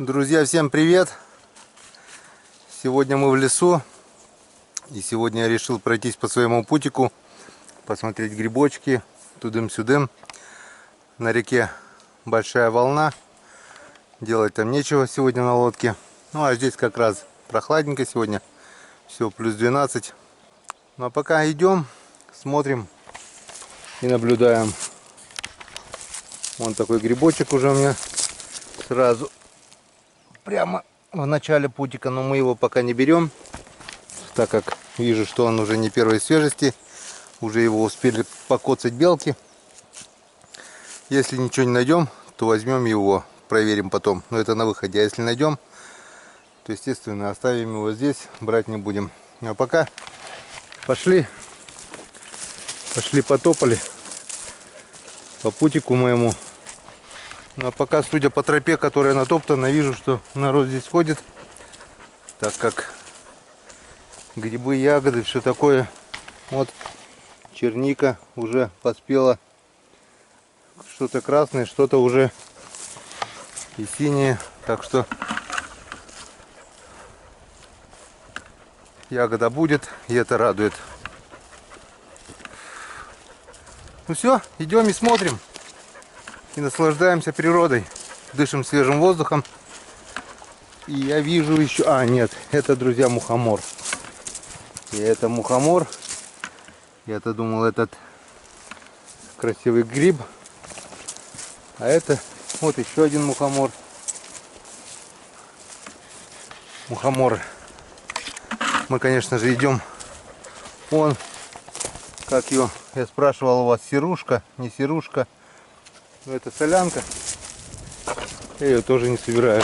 Друзья, всем привет! Сегодня мы в лесу. И сегодня я решил пройтись по своему путику, посмотреть грибочки, тудым-сюдым. На реке большая волна. Делать там нечего сегодня на лодке. Ну а здесь как раз прохладненько сегодня. Все, плюс 12. Ну а пока идем, смотрим и наблюдаем. Вон такой грибочек уже у меня сразу. Прямо в начале путика, но мы его пока не берем, так как вижу, что он уже не первой свежести, уже его успели покоцать белки. Если ничего не найдем, то возьмем его, проверим потом, но это на выходе. А если найдем, то естественно оставим его здесь, брать не будем. А пока пошли потопали по путику моему. Ну, а пока, судя по тропе, которая натоптана, вижу, что народ здесь ходит, так как грибы, ягоды, все такое. Вот черника уже поспела, что-то красное, что-то уже и синее, так что ягода будет, и это радует. Ну все, идем и смотрим. И наслаждаемся природой, дышим свежим воздухом. И я вижу еще... А, нет, это, друзья, мухомор. И это мухомор. Я-то думал, этот красивый гриб. А это вот еще один мухомор. Мухоморы. Мы, конечно же, идем. Вон, как ее, я спрашивал у вас, серушка, не серушка. Но это солянка. Я ее тоже не собираю.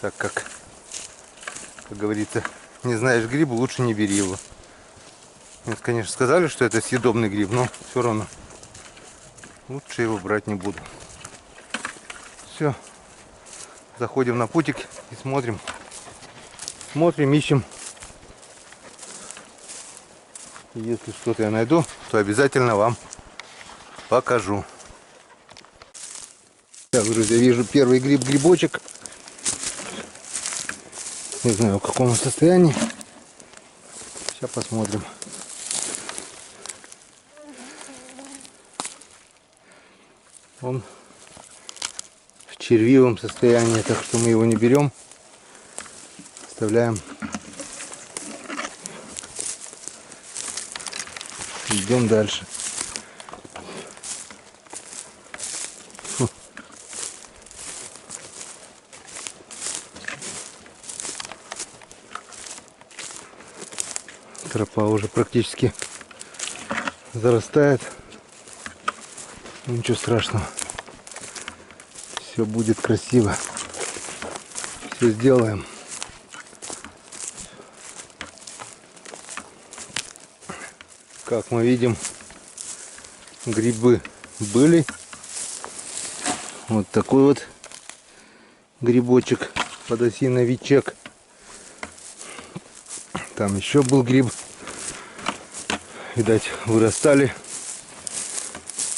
Так как говорится, не знаешь гриба, лучше не бери его. Мне, конечно, сказали, что это съедобный гриб, но все равно лучше его брать не буду. Все. Заходим на путик и смотрим. Смотрим, ищем. И если что-то я найду, то обязательно вам покажу. Так, друзья, вижу первый грибочек. Не знаю, в каком состоянии. Сейчас посмотрим. Он в червивом состоянии, так что мы его не берем. Оставляем. Идем дальше. Тропа уже практически зарастает. Ничего страшного. Все будет красиво. Все сделаем. Как мы видим, грибы были. Вот такой вот грибочек, подосиновичек. Там еще был гриб. Видать, вырастали,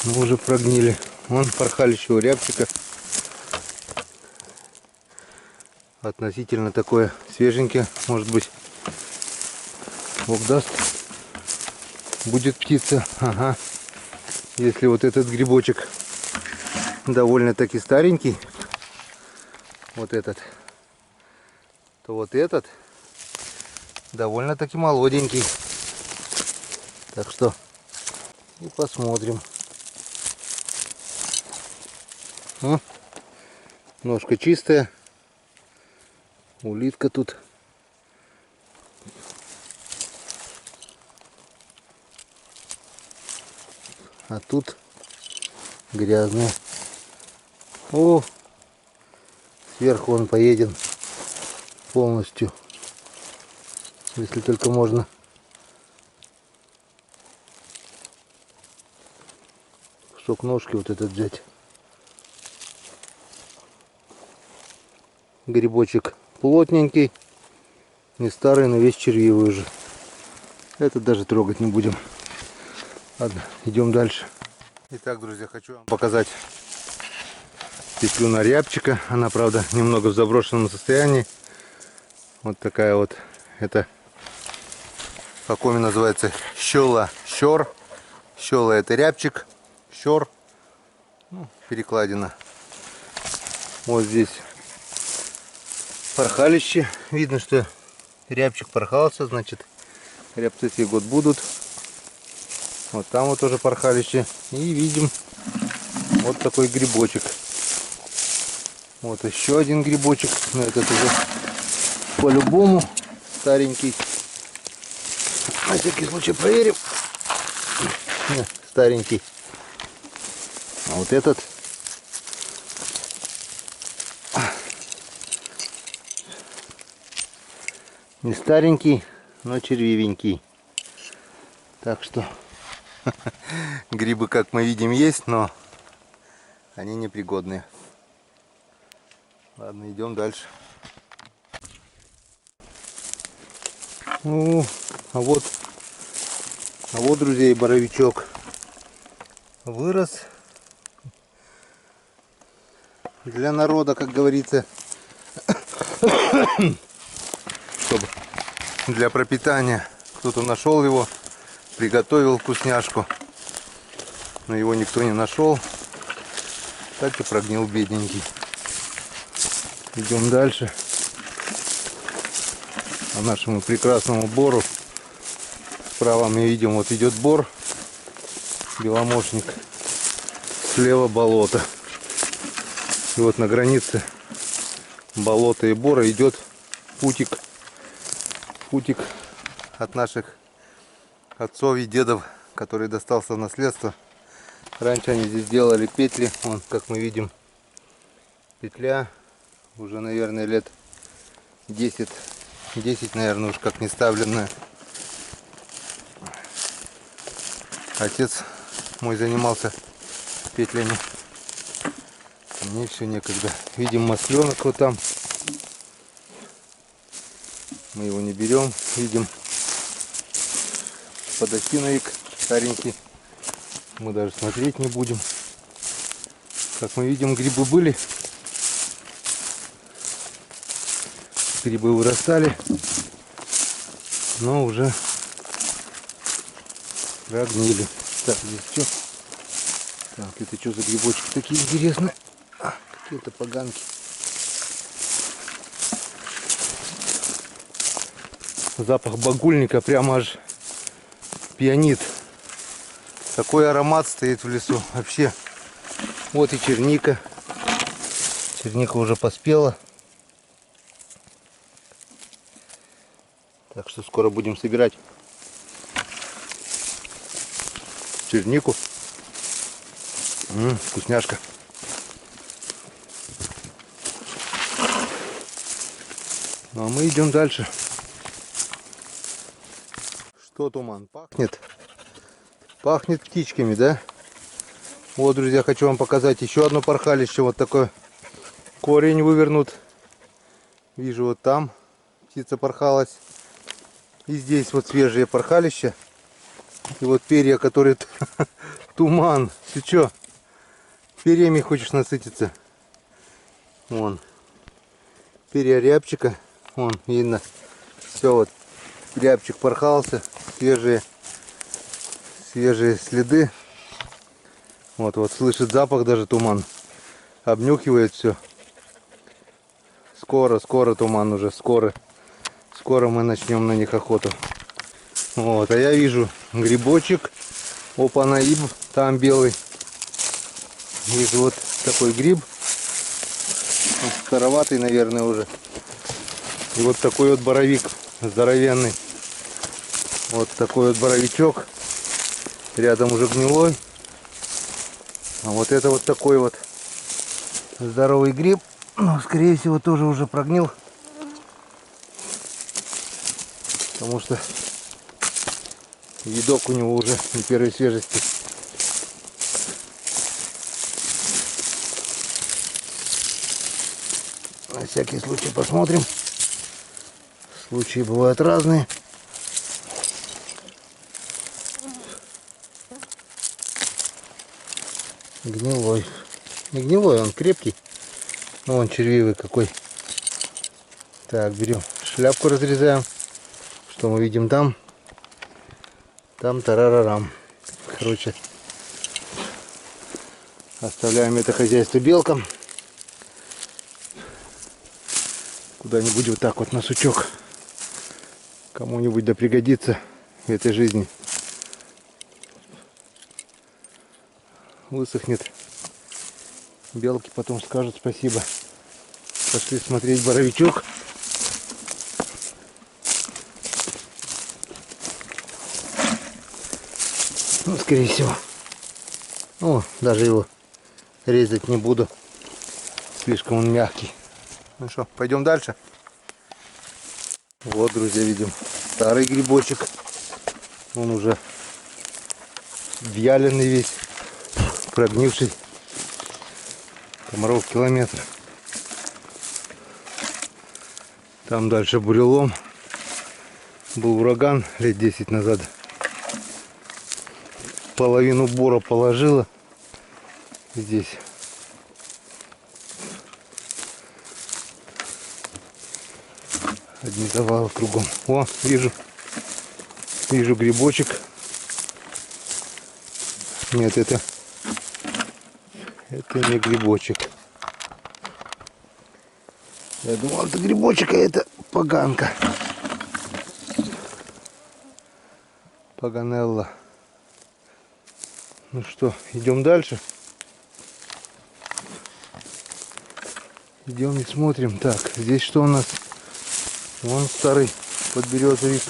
но уже прогнили. Вон порхалищего рябчика. Относительно такое свеженькое, может быть. Бог даст, будет птица. Ага. Если вот этот грибочек довольно-таки старенький, вот этот, то вот этот довольно-таки молоденький. Так что и посмотрим. Ножка чистая. Улитка тут. А тут грязная. О, сверху он поеден полностью. Если только можно. Кусок ножки вот этот взять. Грибочек плотненький, не старый, но весь червивый уже. Этот даже трогать не будем. Ладно, идем дальше. Итак, друзья, хочу вам показать петлю на рябчика. Она, правда, немного в заброшенном состоянии. Вот такая вот. Это по-коми называется щела, щор. Щела это рябчик, щор, ну, перекладина. Вот здесь порхалище. Видно, что рябчик порхался, значит рябцы сей год будут. Вот там вот тоже порхалище. И видим вот такой грибочек. Вот еще один грибочек. Но этот уже по-любому старенький. На всякий случай проверим. Нет, старенький. А вот этот не старенький, но червивенький. Так что грибы, как мы видим, есть, но они непригодные. Ладно, идем дальше. Ну, а вот, друзья, и боровичок вырос. Для народа, как говорится, чтобы для пропитания. Кто-то нашел его, приготовил вкусняшку, но его никто не нашел. Так и прогнил бедненький. Идем дальше. По нашему прекрасному бору. Справа мы видим, вот идет бор, беломошник. Слева болото. И вот на границе болота и бора идет путик от наших отцов и дедов, который достался в наследство. Раньше они здесь делали петли. Вон, как мы видим, петля уже, наверное, лет 10, наверное, уж как не ставленная. Отец мой занимался петлями. Мне все некогда. Видим масленок вот там. Мы его не берем. Видим подосиновик старенький. Мы даже смотреть не будем. Как мы видим, грибы были. Грибы вырастали. Но уже прогнили. Так, здесь что? Так, это что за грибочки такие интересные? Какие-то поганки. Запах багульника прямо аж пьянит. Такой аромат стоит в лесу. Вообще. Вот и черника. Черника уже поспела. Так что скоро будем собирать чернику. Вкусняшка. Ну а мы идем дальше. Что туман? Пахнет? Пахнет птичками, да? Вот, друзья, хочу вам показать еще одно порхалище. Вот такой корень вывернут. Вижу, вот там птица порхалась. И здесь вот свежее порхалище. И вот перья, которые... Туман. Ты что? Перьями хочешь насытиться? Вон. Перья рябчика. Вон, видно. Все, вот. Рябчик порхался. Свежие следы. Вот слышит запах даже туман. Обнюхивает все. Скоро туман уже. Скоро мы начнем на них охоту. Вот, а я вижу грибочек. Опа-на, иб, там белый. Вижу вот такой гриб. Он староватый, наверное, уже. И вот такой вот боровик здоровенный. Вот такой вот боровичок. Рядом уже гнилой. А вот это вот такой вот здоровый гриб. Ну, скорее всего, тоже уже прогнил. Потому что видок у него уже не первой свежести. На всякий случай посмотрим. Случаи бывают разные. Гнилой. Не гнилой, он крепкий. Ну, вон червивый какой. Так, берем шляпку, разрезаем. Что мы видим там? Там тарарарам. Короче, оставляем это хозяйство белкам. Куда-нибудь вот так вот на сучок. Кому-нибудь да пригодится в этой жизни. Высохнет. Белки потом скажут спасибо. Пошли смотреть боровичок. Ну, скорее всего. О, даже его резать не буду. Слишком он мягкий. Ну что, пойдем дальше. Вот, друзья, видим старый грибочек. Он уже вяленый весь, прогнивший. Комаров километр. Там дальше бурелом. Был ураган лет 10 назад. Половину бора положила здесь. Одни завалы кругом. О, вижу грибочек. Нет, это не грибочек. Я думал, это грибочек, а это поганка. Паганелла. Ну что, идем дальше. Идем и смотрим. Так, здесь что у нас? Вон старый подберезовик.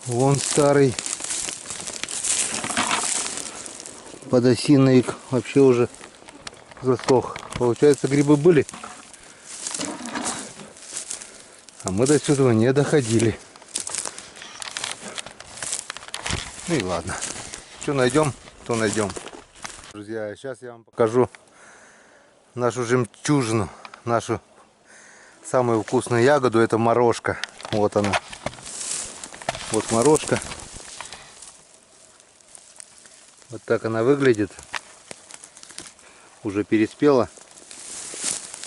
Вон старый подосиновик. Вообще уже засох. Получается, грибы были. А мы до сюда не доходили. Ну и ладно. Что найдем, то найдем. Друзья, сейчас я вам покажу нашу жемчужину. Нашу самую вкусную ягоду. Это морожка. Вот она. Вот морожка. Вот так она выглядит. Уже переспела.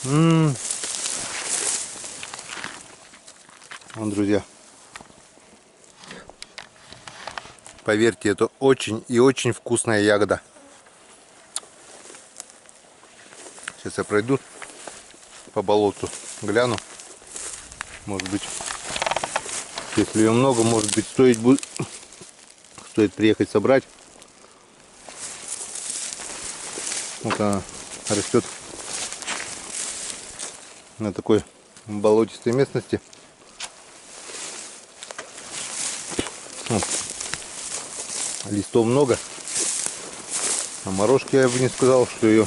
Вон, друзья. Поверьте, это очень и очень вкусная ягода. Сейчас я пройду по болоту, гляну. Может быть, если ее много, может быть, стоит приехать собрать. Вот она растет на такой болотистой местности. Вот. Листов много. А морожки я бы не сказал, что ее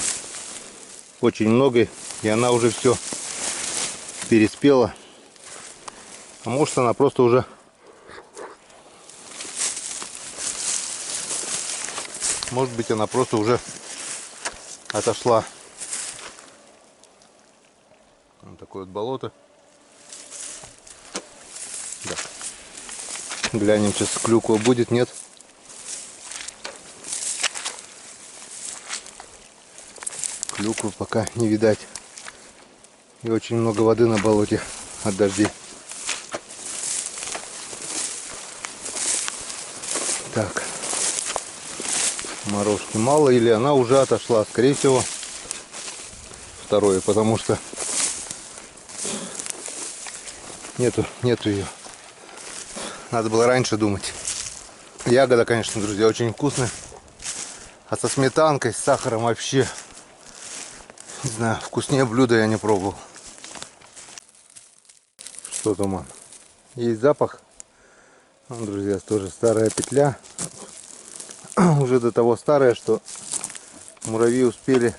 очень много. И она уже все переспела. А может, она просто уже отошла. Вот такое вот болото. Да. Глянем, сейчас клюква будет, нет? Клюквы пока не видать. И очень много воды на болоте от дождей. Так. Морожки мало, или она уже отошла. Скорее всего, второе, потому что нету ее. Надо было раньше думать. Ягода, конечно, друзья, очень вкусная. А со сметанкой, с сахаром вообще, не знаю, вкуснее блюда я не пробовал. Что там? Есть запах. Друзья, тоже старая петля. Уже до того старая, что муравьи успели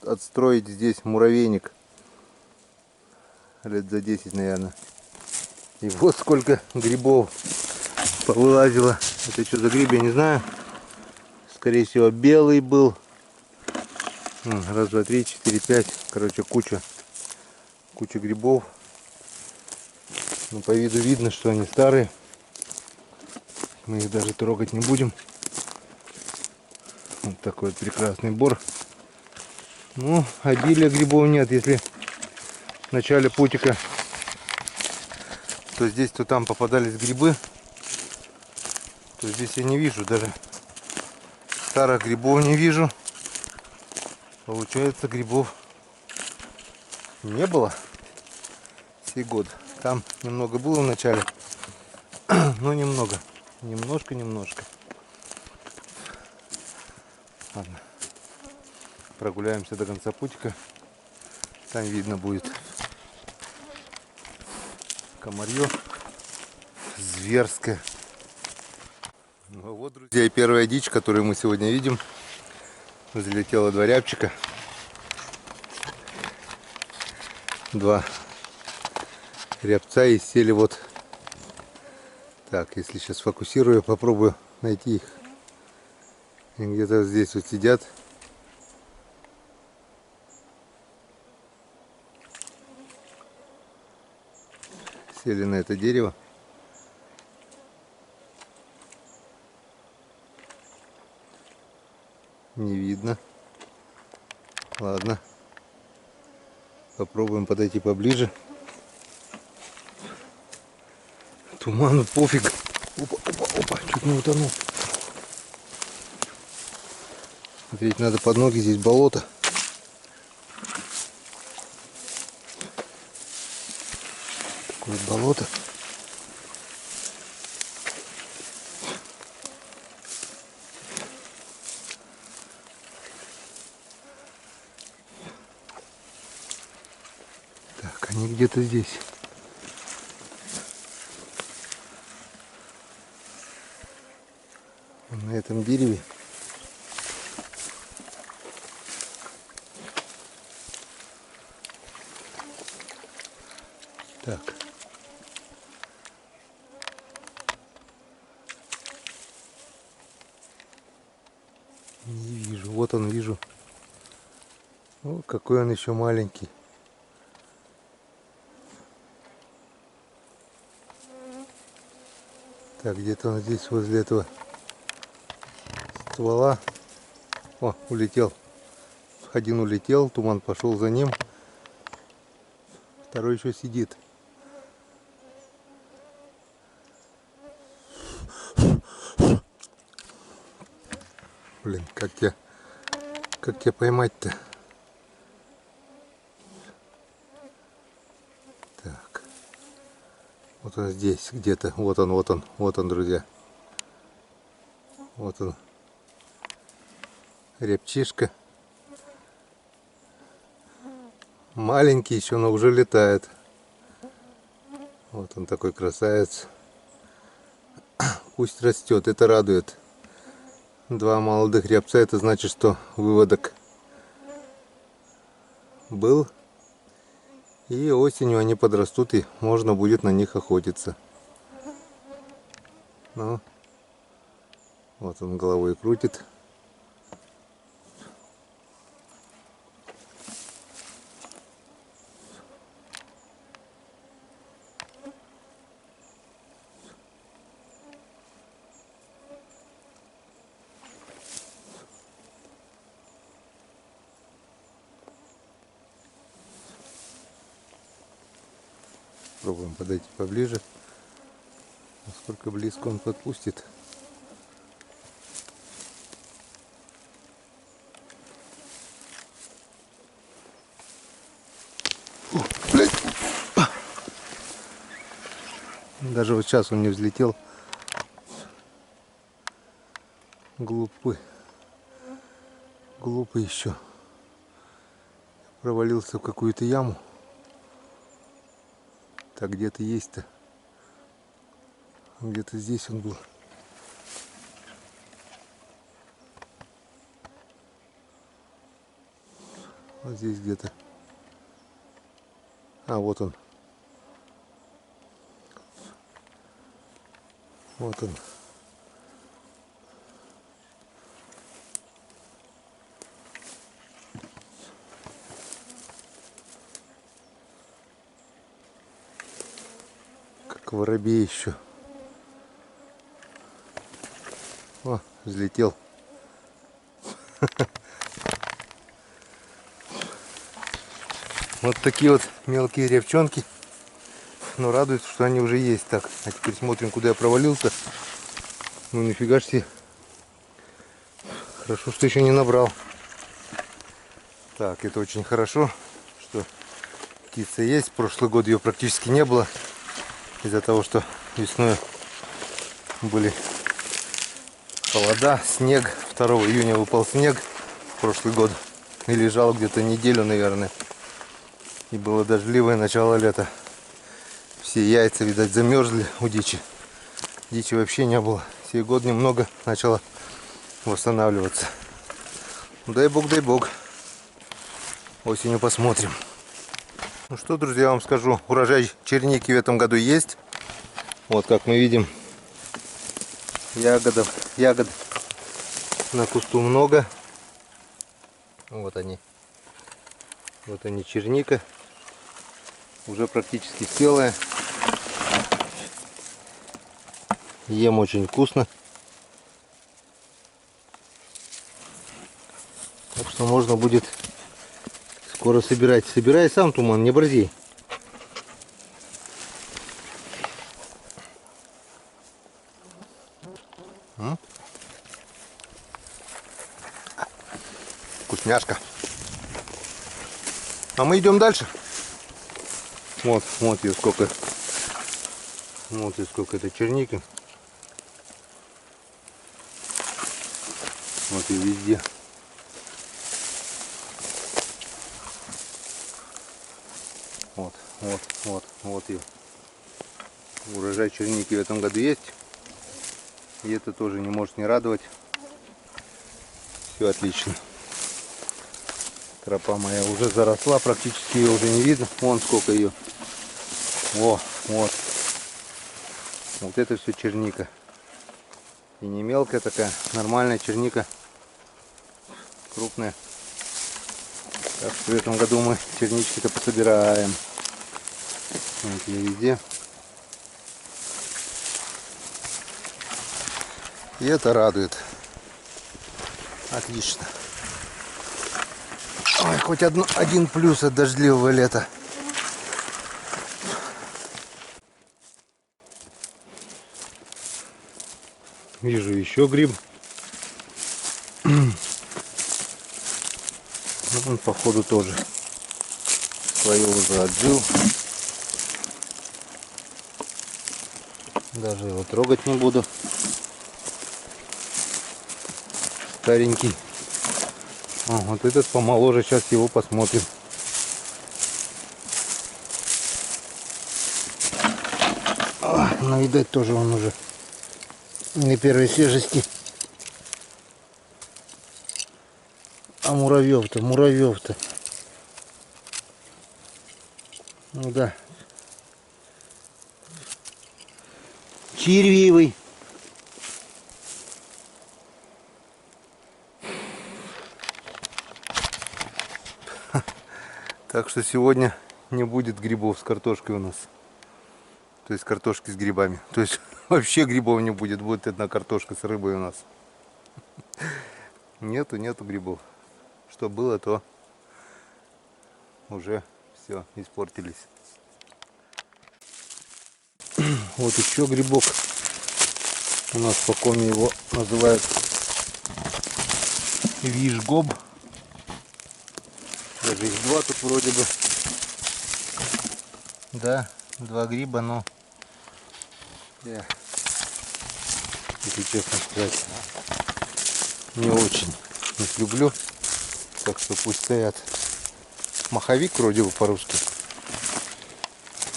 отстроить здесь муравейник. Лет за 10, наверное. И вот сколько грибов повылазило. Это что за гриб, я не знаю. Скорее всего, белый был. Раз, два, три, 4, 5. Короче, куча грибов. Но по виду видно, что они старые. Мы их даже трогать не будем. Вот такой вот прекрасный бор. Ну, обилия грибов нет. Если в начале путика, то здесь, то там попадались грибы, то здесь я не вижу. Даже старых грибов не вижу. Получается, грибов не было сей год. Там немного было в начале, но немного. Немножко. Ладно. Прогуляемся до конца путика. Там видно будет. Комарье зверское. Ну вот, друзья, и первая дичь, которую мы сегодня видим. Залетела два рябчика. Два рябца и сели вот. Так, если сейчас фокусирую, попробую найти их. И где-то здесь вот сидят. Сели на это дерево. Не видно. Ладно. Попробуем подойти поближе. Туману пофиг. Опа, чуть не утонул. Смотреть надо под ноги, здесь болото. Такое болото. Так, они где-то здесь. На этом дереве. Так. Не вижу. Вот он, вижу. О, какой он еще маленький. Так, где-то он здесь, возле этого ствола. О, улетел. Один улетел, туман пошел за ним. Второй еще сидит. Блин, как тебя поймать-то? Так. Вот он здесь где-то. Вот он, друзья. Вот он. Рябчишка. Маленький еще, но уже летает. Вот он такой красавец. Пусть растет, это радует. Два молодых рябца, это значит, что выводок был. И осенью они подрастут, и можно будет на них охотиться. Ну, вот он головой крутит. Пробуем подойти поближе. Насколько близко он подпустит. О, блядь. Даже вот сейчас он не взлетел. Глупый еще. Провалился в какую-то яму. Так, где-то есть-то. Где-то здесь он был. Вот здесь где-то. А, вот он. Вот он. Как воробей еще. О, взлетел. Вот такие вот мелкие рябчонки. Но радует, что они уже есть. Так, а теперь смотрим, куда я провалился. Ну нифига ж себе. Хорошо, что еще не набрал. Так, это очень хорошо, что птица есть. Прошлый год ее практически не было. Из-за того, что весной были холода, снег. 2 июня выпал снег прошлый год. И лежал где-то неделю, наверное. И было дождливое начало лета. Все яйца, видать, замерзли у дичи. Дичи вообще не было. Сей год немного начало восстанавливаться. Дай бог, дай бог. Осенью посмотрим. Ну что, друзья, я вам скажу. Урожай черники в этом году есть. Вот как мы видим. Ягод на кусту много. Вот они. Вот они, черника. Уже практически спелая. Ем очень вкусно. Так что можно будет скоро собирать. Собирай сам, Туман, не борзи. Вкусняшка. А мы идем дальше. Вот ее сколько. Вот и сколько это черники. Вот и везде. Вот ее. Урожай черники в этом году есть. И это тоже не может не радовать. Все отлично. Тропа моя уже заросла, практически ее уже не видно. Вон сколько ее. Вот. Вот это все черника. И не мелкая такая, нормальная черника. Крупная. Так что в этом году мы чернички-то пособираем. Вот я везде. И это радует. Отлично. Ой, хоть один плюс от дождливого лета. Вижу еще гриб. Он походу тоже свое уже отжил. Даже его трогать не буду. Старенький. Вот этот помоложе, сейчас его посмотрим. Но видать тоже он уже не первой свежести. А муравьев-то. Ну да. Червивый. Так что сегодня не будет грибов с картошкой у нас. То есть картошки с грибами. То есть вообще грибов не будет. Будет одна картошка с рыбой у нас. Нету грибов. Что было, то уже все испортились. Вот еще грибок. У нас по коме его называют вишгоб. Даже их два тут вроде бы. Да, два гриба, но я, если честно сказать, не очень их люблю. Так что пусть стоят. Маховик вроде бы по-русски.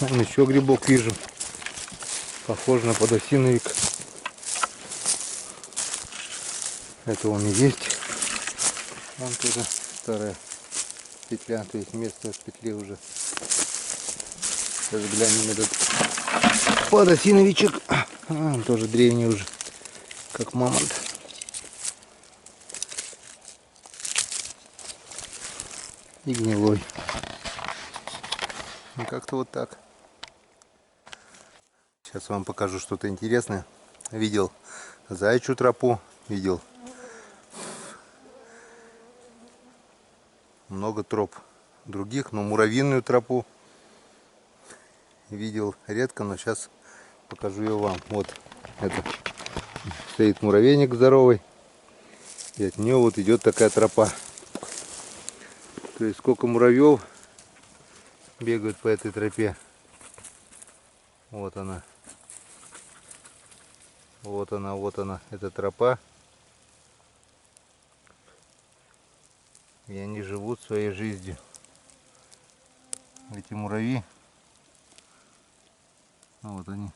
Вон еще грибок вижу. Похож на подосиновик. Это он и есть. Вон тоже старая петля, то есть место в петле уже. Сейчас глянем этот подосиновичек. Он тоже древний уже, как мамонт. И гнилой. Ну, как-то вот так. Сейчас вам покажу что-то интересное. Видел заячью тропу, видел много троп других, но муравьиную тропу видел редко, но сейчас покажу ее вам. Вот это стоит муравейник здоровый, и от нее вот идет такая тропа. То есть сколько муравьев бегают по этой тропе. Вот она. Вот она, вот она, эта тропа. И они живут своей жизнью. Эти муравьи. Вот они.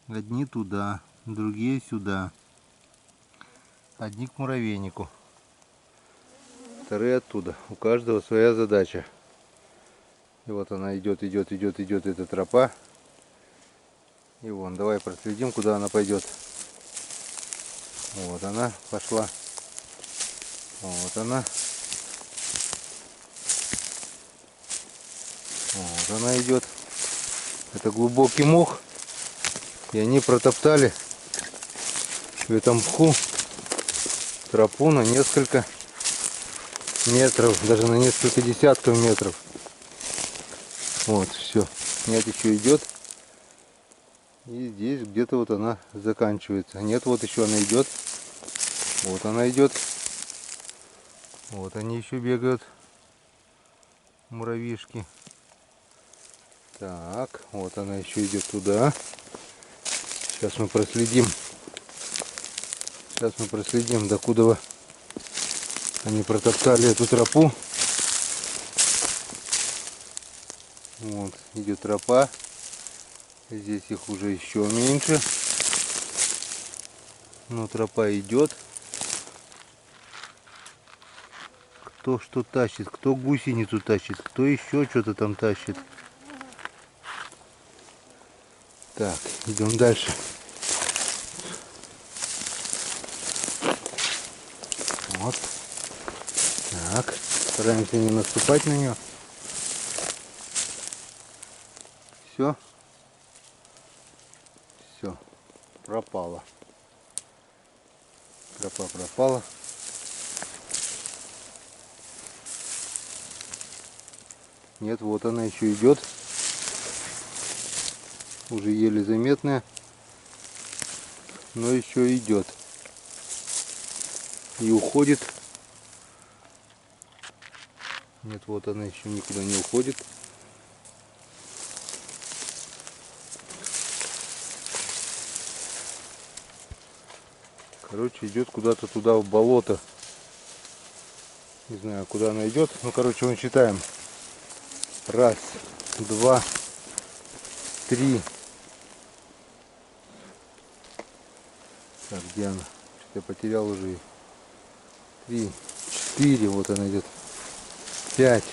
Одни туда, другие сюда. Одни к муравейнику. Вторые оттуда. У каждого своя задача. И вот она идет, идет, идет, идет эта тропа. И вон, давай проследим, куда она пойдет. Вот она пошла. Вот она. Вот она идет. Это глубокий мох. И они протоптали в этом мху тропу на несколько метров, даже на несколько десятков метров. Вот, все. Нет, еще идет. И здесь где-то вот она заканчивается. Нет, вот еще она идет. Вот она идет. Вот они еще бегают. Муравьишки. Так, вот она еще идет туда. Сейчас мы проследим. Сейчас мы проследим, докуда они протоптали эту тропу. Вот, идет тропа. Здесь их уже еще меньше. Но тропа идет. Кто что тащит, кто гусеницу тащит, кто еще что-то там тащит. Так, идем дальше. Вот. Так, стараемся не наступать на нее. Все. Все. Пропала. Тропа пропала. Нет, вот она еще идет. Уже еле заметная. Но еще идет. И уходит. Нет, вот она еще никуда не уходит. Короче, идет куда-то туда в болото. Не знаю, куда она идет. Ну, короче, мы считаем. Раз, два, три. Так, где она? Что-то я потерял уже ее. 3, 4, вот она идет. 5,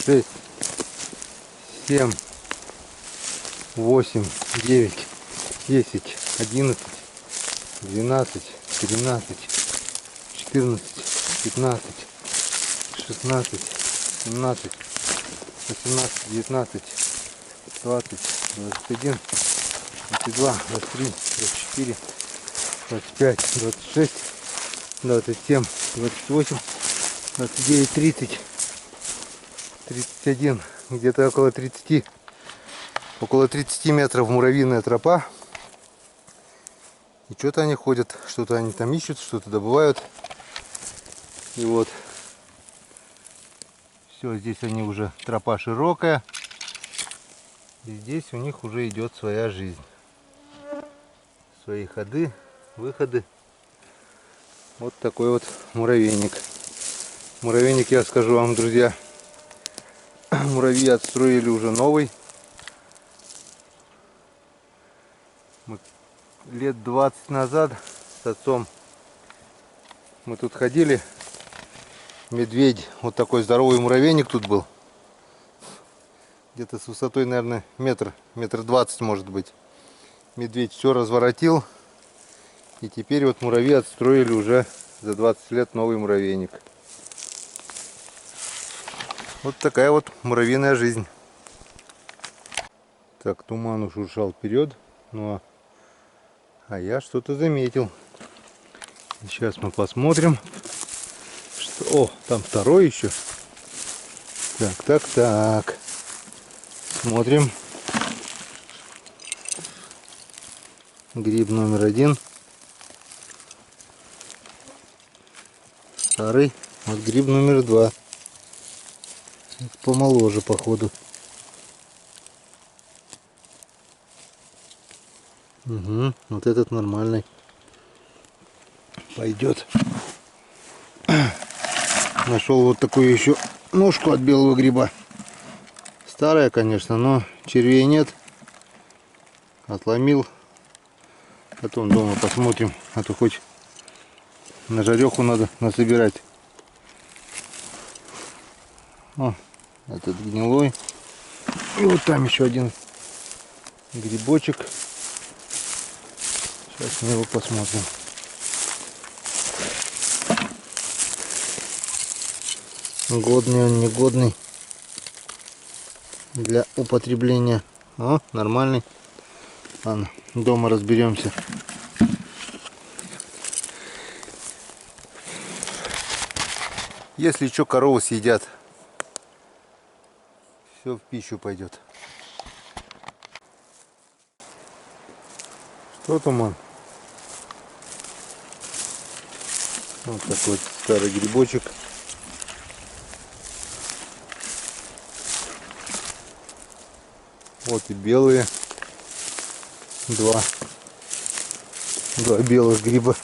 6, 7, 8, 9, 10, 11, 12, 13, 14, 15, 16, 17, 18, 19, 20, 21, 22, 23, 24, 25, 26, 27, 28, 29, 30, 31, где-то около 30 метров муравьиная тропа. И что-то они ходят, что-то они там ищут, что-то добывают. И вот все, здесь они уже, тропа широкая. И здесь у них уже идет своя жизнь. Свои ходы, выходы. Вот такой вот муравейник. Муравейник, я скажу вам, друзья, муравьи отстроили уже новый. Мы лет 20 назад с отцом мы тут ходили. Медведь, вот такой здоровый муравейник тут был. Где-то с высотой, наверное, метр 20 может быть. Медведь все разворотил. И теперь вот муравьи отстроили уже за 20 лет новый муравейник. Вот такая вот муравьиная жизнь. Так, туман ушуршал вперед. Ну а я что-то заметил. Сейчас мы посмотрим. Что... О, там второй еще. Так. Смотрим. Гриб номер 1. Старый. Вот гриб номер 2. Помоложе, походу. Угу, вот этот нормальный. Пойдет. Нашел вот такую еще ножку от белого гриба. Старая, конечно, но червей нет. Отломил. Потом дома посмотрим. А то хоть на жареху надо насобирать. О, этот гнилой. И вот там еще один грибочек. Сейчас на него посмотрим. Годный он, негодный для употребления. О, нормальный. Ладно, дома разберемся. Если что, корову съедят, все в пищу пойдет. Что там он? Вот такой вот старый грибочек. Вот и белые. Два белых гриба.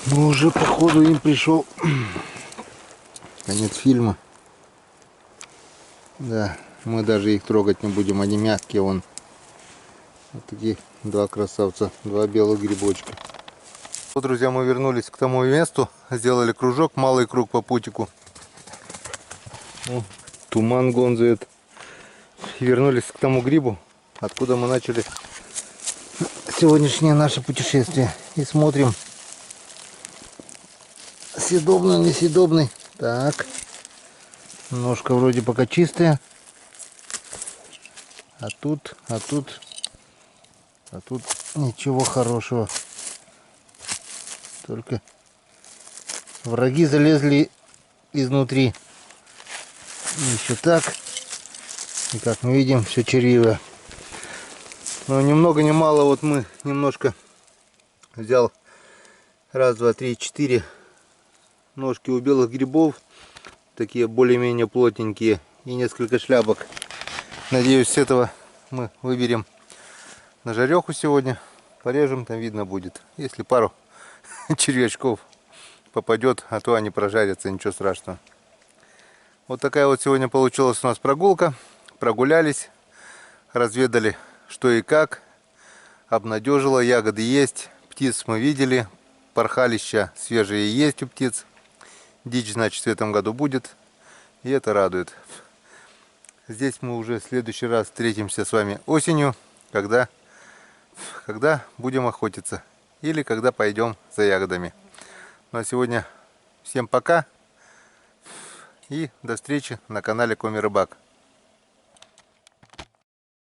Ну уже походу им пришел конец фильма. Да, мы даже их трогать не будем, они мягкие вон. Вот такие два красавца, два белых грибочка. Вот, друзья, мы вернулись к тому месту, сделали кружок, малый круг по путику. О, туман гонзает. И вернулись к тому грибу, откуда мы начали сегодняшнее наше путешествие. И смотрим, съедобный, несъедобный. Так, ножка вроде пока чистая. А тут ничего хорошего. Только враги залезли изнутри. Еще так. И как мы видим, все червивое. Но ни много ни мало, вот мы немножко взял раз, два, три, 4 ножки у белых грибов. Такие более-менее плотненькие. И несколько шляпок. Надеюсь, с этого мы выберем на жареху сегодня. Порежем, там видно будет. Если пару червячков попадет, а то они прожарятся, ничего страшного. Вот такая вот сегодня получилась у нас прогулка. Прогулялись, разведали что и как. Обнадежило, ягоды есть, птиц мы видели, порхалища свежие есть у птиц. Дичь, значит, в этом году будет, и это радует. Здесь мы уже в следующий раз встретимся с вами осенью, когда будем охотиться или когда пойдем за ягодами. Ну а сегодня всем пока и до встречи на канале Коми Рыбак.